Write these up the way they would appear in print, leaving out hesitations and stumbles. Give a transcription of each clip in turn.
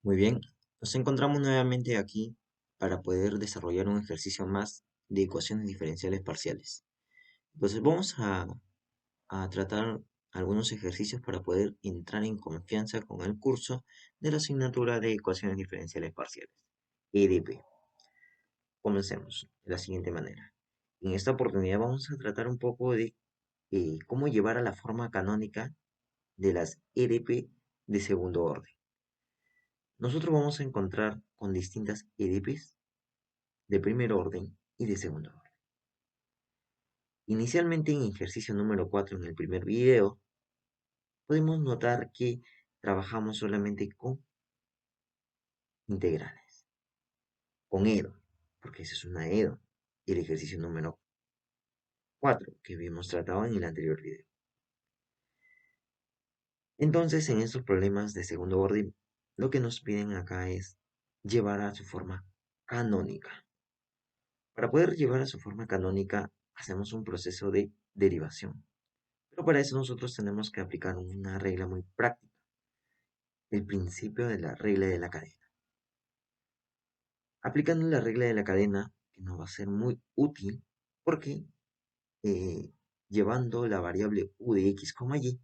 Muy bien, nos encontramos nuevamente aquí para poder desarrollar un ejercicio más de ecuaciones diferenciales parciales. Entonces vamos a tratar algunos ejercicios para poder entrar en confianza con el curso de la asignatura de ecuaciones diferenciales parciales, EDP. Comencemos de la siguiente manera. En esta oportunidad vamos a tratar un poco de cómo llevar a la forma canónica de las EDP de segundo orden. Nosotros vamos a encontrar con distintas EDPs de primer orden y de segundo orden. Inicialmente en ejercicio número 4 en el primer video, podemos notar que trabajamos solamente con integrales, con EDO, porque esa es una EDO, y el ejercicio número 4 que habíamos tratado en el anterior video. Entonces, en estos problemas de segundo orden, lo que nos piden acá es llevar a su forma canónica. Para poder llevar a su forma canónica, hacemos un proceso de derivación. Pero para eso nosotros tenemos que aplicar una regla muy práctica, el principio de la regla de la cadena. Aplicando la regla de la cadena, que nos va a ser muy útil porque eh, llevando la variable u de x, y,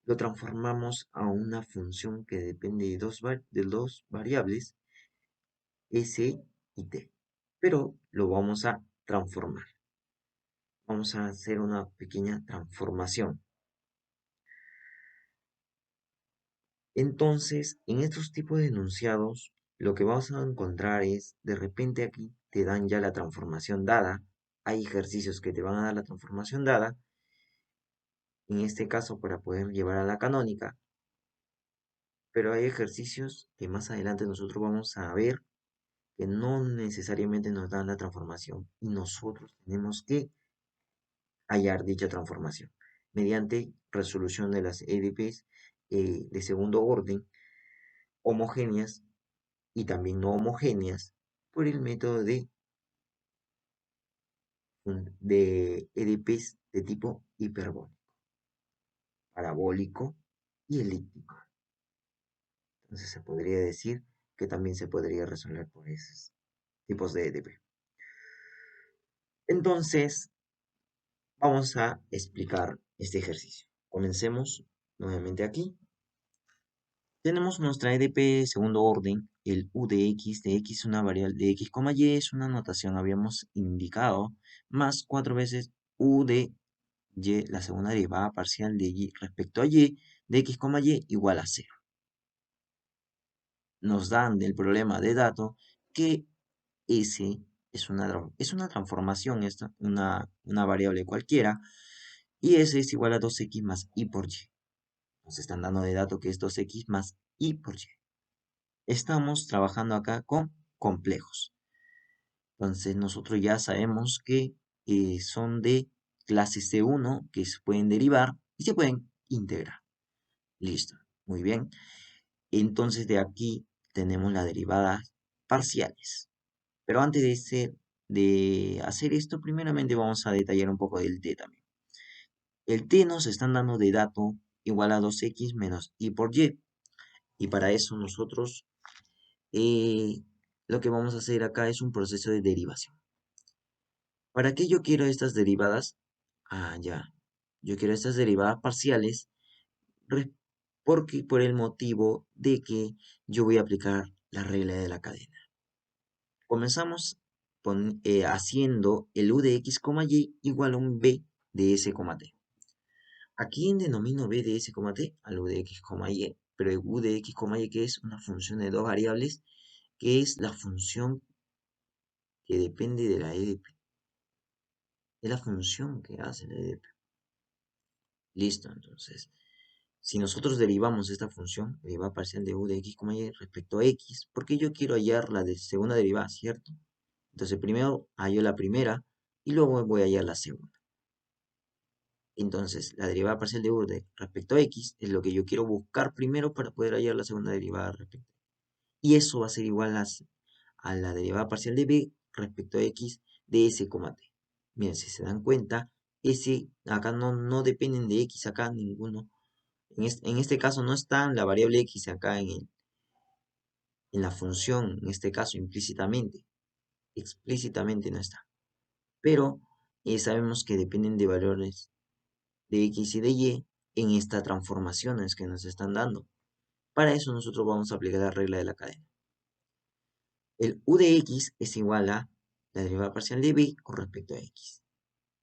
lo transformamos a una función que depende de dos variables, s y t. Pero lo vamos a transformar. Vamos a hacer una pequeña transformación. Entonces, en estos tipos de enunciados, lo que vas a encontrar es, de repente aquí te dan ya la transformación dada, hay ejercicios que te van a dar la transformación dada, en este caso para poder llevar a la canónica, pero hay ejercicios que más adelante nosotros vamos a ver que no necesariamente nos dan la transformación y nosotros tenemos que hallar dicha transformación mediante resolución de las EDPs de segundo orden homogéneas y también no homogéneas por el método de EDPs de tipo hiperbólico, parabólico y elíptico. Entonces se podría decir que también se podría resolver por esos tipos de EDP. Entonces vamos a explicar este ejercicio. Comencemos nuevamente aquí. Tenemos nuestra EDP segundo orden, el u de x, una variable de x, y es una notación, habíamos indicado, más 4 veces u de y, la segunda derivada parcial de y respecto a y, de x, y igual a 0. Nos dan del problema de dato que S es una transformación, una variable cualquiera, y S es igual a 2x más y por y. Nos están dando de dato que es 2x más y por y. Estamos trabajando acá con complejos. Entonces nosotros ya sabemos que son de clase C1 que se pueden derivar y se pueden integrar. Listo, muy bien. Entonces de aquí tenemos las derivadas parciales. Pero antes de hacer esto, primeramente vamos a detallar un poco del t también. El t nos están dando de dato igual a 2x menos y por y. Y para eso nosotros lo que vamos a hacer acá es un proceso de derivación. ¿Para qué yo quiero estas derivadas? Ya. Yo quiero estas derivadas parciales porque por el motivo de que yo voy a aplicar la regla de la cadena. Comenzamos haciendo el u de x, y igual a un b de s, t. ¿A quién denomino b de s, t? Al u de x, y. Pero el u de x, y que es una función de dos variables, que es la función que depende de la EDP. Es la función que hace la EDP. Listo, entonces. Si nosotros derivamos esta función, derivada parcial de u de x, y respecto a x, porque yo quiero hallar la de segunda derivada, ¿cierto? Entonces primero hallo la primera y luego voy a hallar la segunda. Entonces la derivada parcial de u respecto a x es lo que yo quiero buscar primero para poder hallar la segunda derivada respecto a x. Y eso va a ser igual a la derivada parcial de b respecto a x de s, t. Miren, si se dan cuenta, acá no dependen de x, acá ninguno. En este caso no está la variable x acá en la función, en este caso implícitamente, explícitamente no está. Pero sabemos que dependen de valores de x y de y en estas transformaciones que nos están dando. Para eso nosotros vamos a aplicar la regla de la cadena. El u de x es igual a la derivada parcial de b con respecto a x,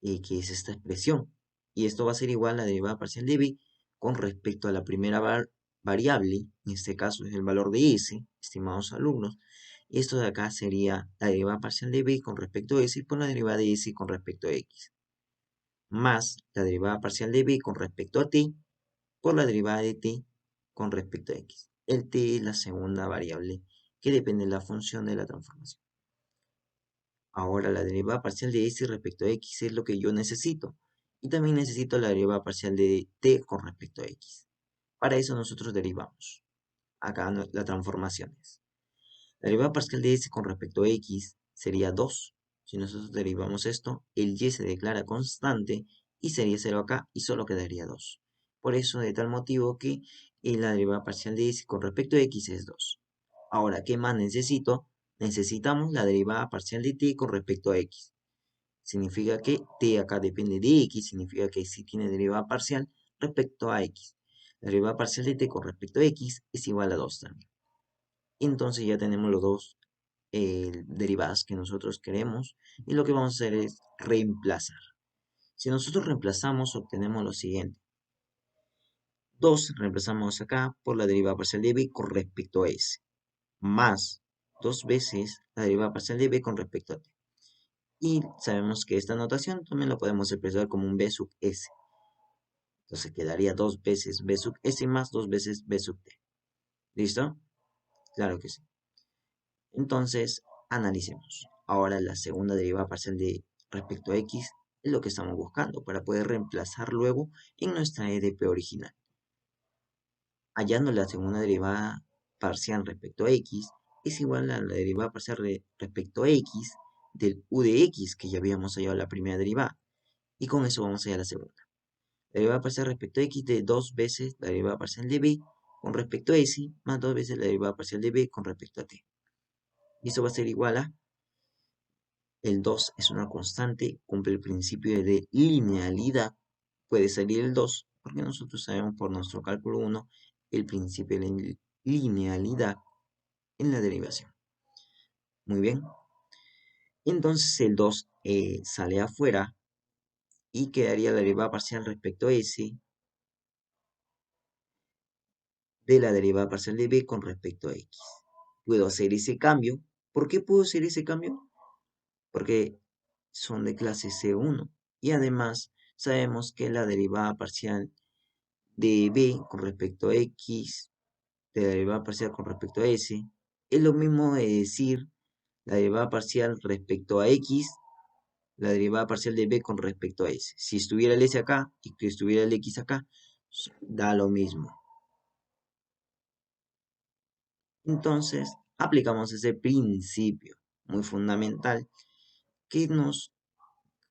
que es esta expresión. Y esto va a ser igual a la derivada parcial de b con respecto a la primera variable, en este caso es el valor de s, estimados alumnos. Y esto de acá sería la derivada parcial de b con respecto a s por la derivada de s con respecto a x, más la derivada parcial de b con respecto a t por la derivada de t con respecto a x. El t es la segunda variable que depende de la función de la transformación. Ahora la derivada parcial de s respecto a x es lo que yo necesito. Y también necesito la derivada parcial de t con respecto a x. Para eso nosotros derivamos. Acá la transformación es. La derivada parcial de s con respecto a x sería 2. Si nosotros derivamos esto, el y se declara constante y sería 0 acá y solo quedaría 2. Por eso, de tal motivo que la derivada parcial de s con respecto a x es 2. Ahora, ¿qué más necesito? Necesitamos la derivada parcial de t con respecto a x. Significa que t acá depende de x, significa que si tiene derivada parcial respecto a x. La derivada parcial de t con respecto a x es igual a 2 también. Entonces ya tenemos los dos derivadas que nosotros queremos y lo que vamos a hacer es reemplazar. Si nosotros reemplazamos, obtenemos lo siguiente. 2 reemplazamos acá por la derivada parcial de b con respecto a s, más 2 veces la derivada parcial de b con respecto a t. Y sabemos que esta notación también la podemos expresar como un b sub s. Entonces quedaría 2 veces b sub s más 2 veces b sub t. ¿Listo? Claro que sí. Entonces, analicemos. Ahora la segunda derivada parcial de respecto a x es lo que estamos buscando para poder reemplazar luego en nuestra EDP original. Hallando la segunda derivada parcial respecto a x es igual a la derivada parcial respecto a x del u de x que ya habíamos hallado la primera derivada. Y con eso vamos a hallar la segunda. La derivada parcial respecto a x de 2 veces la derivada parcial de b con respecto a s más 2 veces la derivada parcial de b con respecto a t. Y eso va a ser igual a el 2 es una constante, cumple el principio de linealidad, puede salir el 2, porque nosotros sabemos por nuestro cálculo 1 el principio de la linealidad en la derivación. Muy bien, entonces el 2 sale afuera y quedaría la derivada parcial respecto a s de la derivada parcial de b con respecto a x. Puedo hacer ese cambio. ¿Por qué puedo hacer ese cambio? Porque son de clase C1 y además sabemos que la derivada parcial de b con respecto a x, de la derivada parcial con respecto a s, es lo mismo de decir la derivada parcial respecto a x, la derivada parcial de b con respecto a s. Si estuviera el s acá y que estuviera el x acá, da lo mismo. Entonces, aplicamos ese principio muy fundamental que nos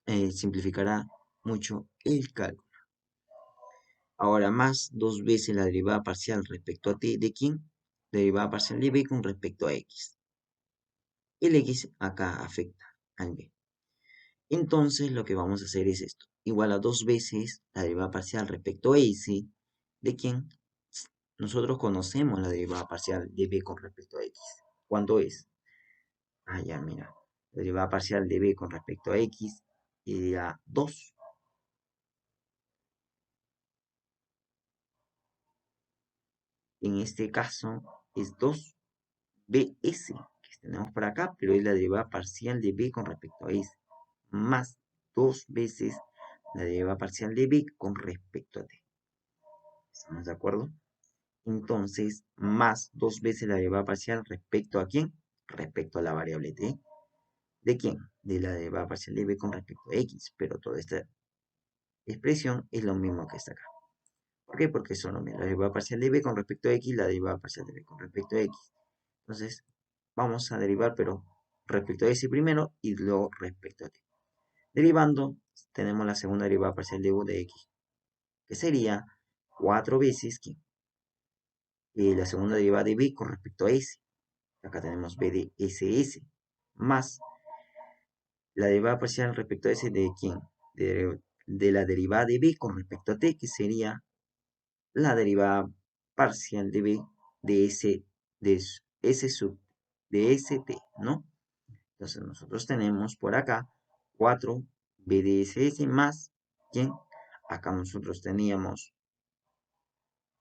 simplificará mucho el cálculo. Ahora más 2 veces la derivada parcial respecto a t de quién? Derivada parcial de b con respecto a x. El x acá afecta al b. Entonces lo que vamos a hacer es esto. Igual a 2 veces la derivada parcial respecto a s de quién? Nosotros conocemos la derivada parcial de b con respecto a x. ¿Cuánto es? Ah, ya, mira. La derivada parcial de b con respecto a x sería 2. En este caso es 2bs, que tenemos por acá, pero es la derivada parcial de b con respecto a s, más 2 veces la derivada parcial de b con respecto a t. ¿Estamos de acuerdo? Entonces, más 2 veces la derivada parcial respecto a quién? Respecto a la variable t. ¿De quién? De la derivada parcial de b con respecto a x, pero toda esta expresión es lo mismo que está acá. ¿Por qué? Porque son lo mismo. La derivada parcial de b con respecto a x, la derivada parcial de b con respecto a x. Entonces, vamos a derivar, pero respecto a s primero y luego respecto a t. Derivando, tenemos la segunda derivada parcial de u de x, que sería 4 veces la segunda derivada de b con respecto a s. acá tenemos b de ss, más la derivada parcial respecto a s de quién, de la derivada de b con respecto a t, que sería la derivada parcial de b de s, de s sub, de st, ¿no? Entonces nosotros tenemos por acá 4 b de ss más, ¿quién? Acá nosotros teníamos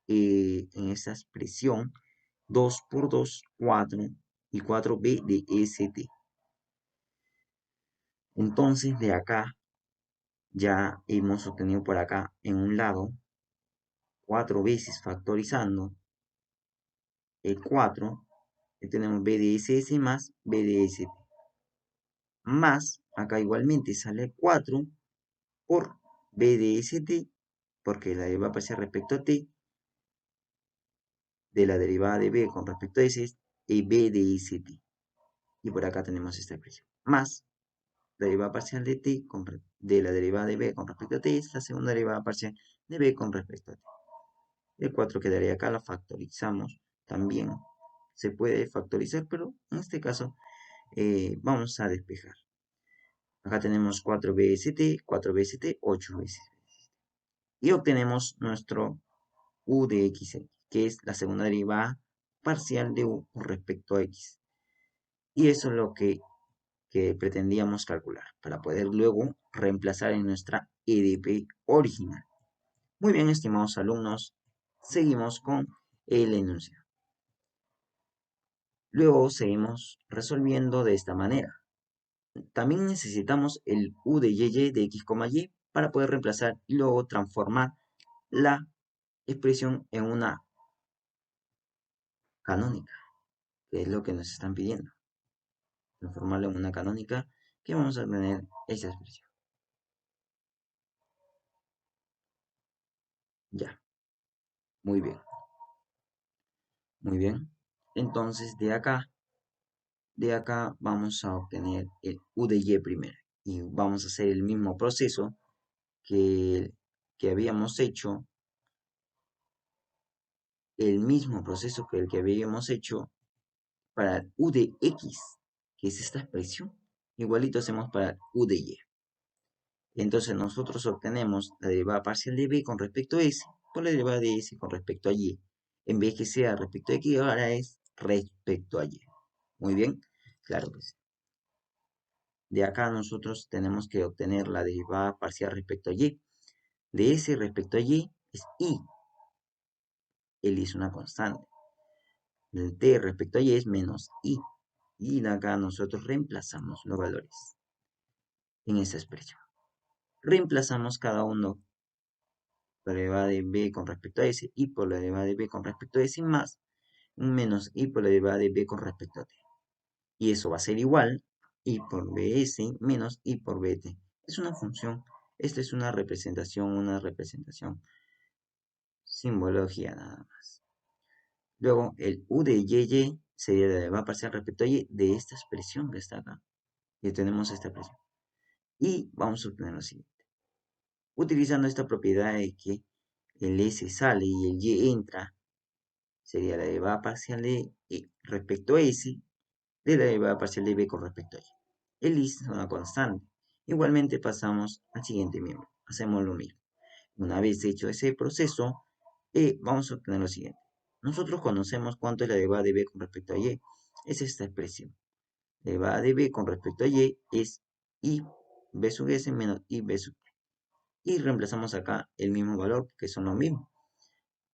en esta expresión 2 por 2, 4 y 4b de st. Entonces de acá ya hemos obtenido por acá en un lado 4 veces factorizando el 4, tenemos b de ss más b de st, más acá igualmente sale 4 por b de st, porque la derivada parcial respecto a t de la derivada de b con respecto a s es b de st, y por acá tenemos esta expresión, más la derivada parcial de t de la derivada de b con respecto a t es la segunda derivada parcial de b con respecto a t. El 4 quedaría acá, la factorizamos. También se puede factorizar, pero en este caso vamos a despejar. Acá tenemos 4bst, 4bst, 8bst. Y obtenemos nuestro u de x, que es la segunda derivada parcial de u con respecto a x. Y eso es lo que pretendíamos calcular, para poder luego reemplazar en nuestra EDP original. Muy bien, estimados alumnos, seguimos con el enunciado. Luego seguimos resolviendo de esta manera. También necesitamos el u de y de x, y para poder reemplazar y luego transformar la expresión en una canónica, que es lo que nos están pidiendo. Transformarla en una canónica, que vamos a tener esa expresión. Ya, muy bien. Muy bien. Entonces de acá vamos a obtener el u de y primero. Y vamos a hacer el mismo proceso que habíamos hecho, el mismo proceso que el que habíamos hecho para el u de x, que es esta expresión. Igualito hacemos para el u de y. Entonces nosotros obtenemos la derivada parcial de b con respecto a s por la derivada de s con respecto a y. En vez que sea respecto a x, ahora es respecto a y. Muy bien, claro que sí. De acá nosotros tenemos que obtener la derivada parcial respecto a y. De s respecto a y es i. El i es una constante. El t respecto a y es menos i. Y de acá nosotros reemplazamos los valores en esa expresión. Reemplazamos cada uno por la derivada de b con respecto a s, y por la derivada de b con respecto a s más un menos i por la derivada de b con respecto a t. Y eso va a ser igual i por bs menos i por bt. Es una función, esta es una representación, simbología nada más. Luego el u de y sería la derivada parcial respecto a y de esta expresión que está acá. Y tenemos esta expresión. Y vamos a obtener lo siguiente. Utilizando esta propiedad de que el s sale y el y entra, sería la derivada parcial de respecto a s de la derivada parcial de b con respecto a y. El i es una constante. Igualmente pasamos al siguiente miembro. Hacemos lo mismo. Una vez hecho ese proceso, vamos a obtener lo siguiente. Nosotros conocemos cuánto es la derivada de b con respecto a y. Es esta expresión. La derivada de b con respecto a y es i b sub s menos i b sub t. Y reemplazamos acá el mismo valor, que son lo mismo.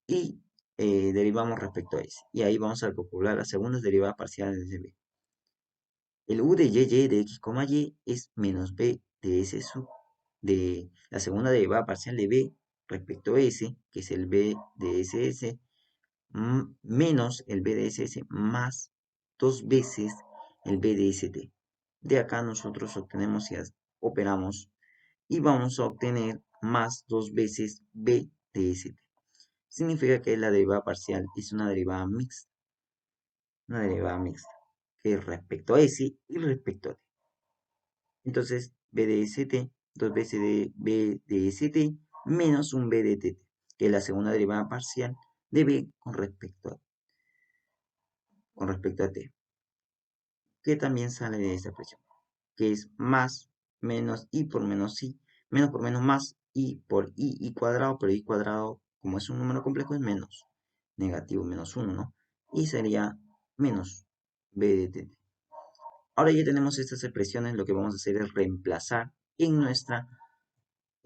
Y derivamos respecto a s. Y ahí vamos a calcular las segundas derivadas parciales de b. El u de y de x, y es menos b de s sub de la segunda derivada parcial de b respecto a s, que es el b de ss, menos el b de ss más 2 veces el b de st. De acá nosotros obtenemos y operamos y vamos a obtener más 2 veces b de st. Significa que la derivada parcial es una derivada mixta. Una derivada mixta, que es respecto a s y respecto a t. Entonces, b de st, 2 veces de b de st, menos un b de tt, que es la segunda derivada parcial de b con respecto a t. que también sale de esta expresión, que es más menos i por menos i, menos por menos más i por i cuadrado, pero i cuadrado, como es un número complejo, es menos, negativo menos 1, ¿no? Y sería menos b de t. Ahora ya tenemos estas expresiones, lo que vamos a hacer es reemplazar en nuestra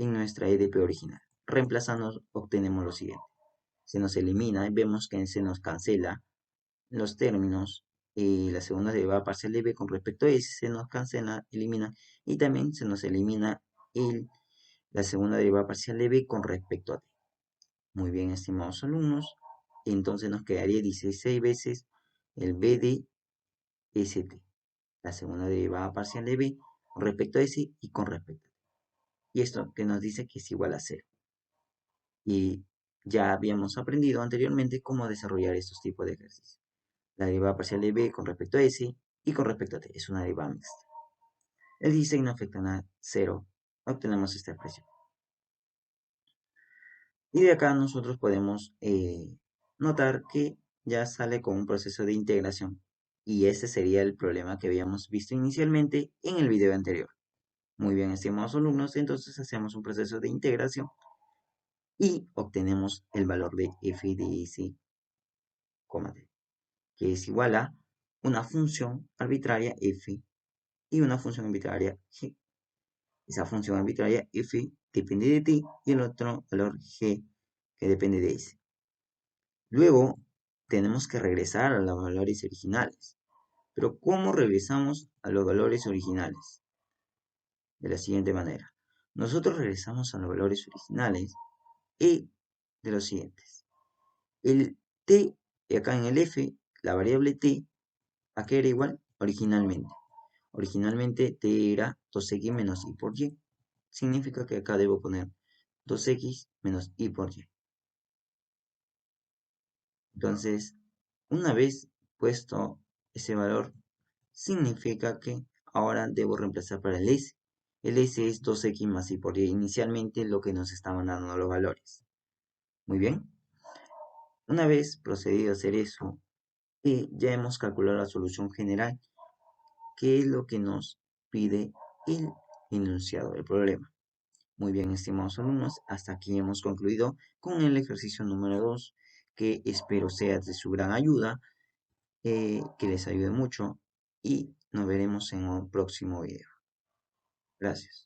EDP original. Reemplazando obtenemos lo siguiente. Se nos elimina y vemos que se nos cancela los términos y la segunda derivada parcial de b con respecto a s se nos cancela, elimina, y también se nos elimina la segunda derivada parcial de b con respecto a t. Muy bien, estimados alumnos, entonces nos quedaría 16 veces el b de st, la segunda derivada parcial de b con respecto a s y con respecto a t. Y esto que nos dice que es igual a 0. Y ya habíamos aprendido anteriormente cómo desarrollar estos tipos de ejercicios. La derivada parcial de b con respecto a s y con respecto a t es una derivada mixta. El 16 no afecta a 0. Obtenemos esta expresión. Y de acá nosotros podemos notar que ya sale con un proceso de integración. Y ese sería el problema que habíamos visto inicialmente en el video anterior. Muy bien, estimados alumnos, entonces hacemos un proceso de integración y obtenemos el valor de f de s, t, que es igual a una función arbitraria f y una función arbitraria g. Esa función arbitraria f depende de t y el otro valor g que depende de s. Luego tenemos que regresar a los valores originales. Pero ¿cómo regresamos a los valores originales? De la siguiente manera. Nosotros regresamos a los valores originales y de los siguientes. El t, acá en el f, la variable t, ¿a qué era igual? Originalmente. Originalmente t era 2x menos y por y. Significa que acá debo poner 2x menos y por y. Entonces, una vez puesto ese valor, significa que ahora debo reemplazar para el s. El s es 2x más y por y, inicialmente lo que nos estaban dando los valores. Muy bien. Una vez procedido a hacer eso, ya hemos calculado la solución general, que es lo que nos pide el enunciado del problema. Muy bien, estimados alumnos, hasta aquí hemos concluido con el ejercicio número 2, que espero sea de su gran ayuda, que les ayude mucho y nos veremos en un próximo video. Gracias.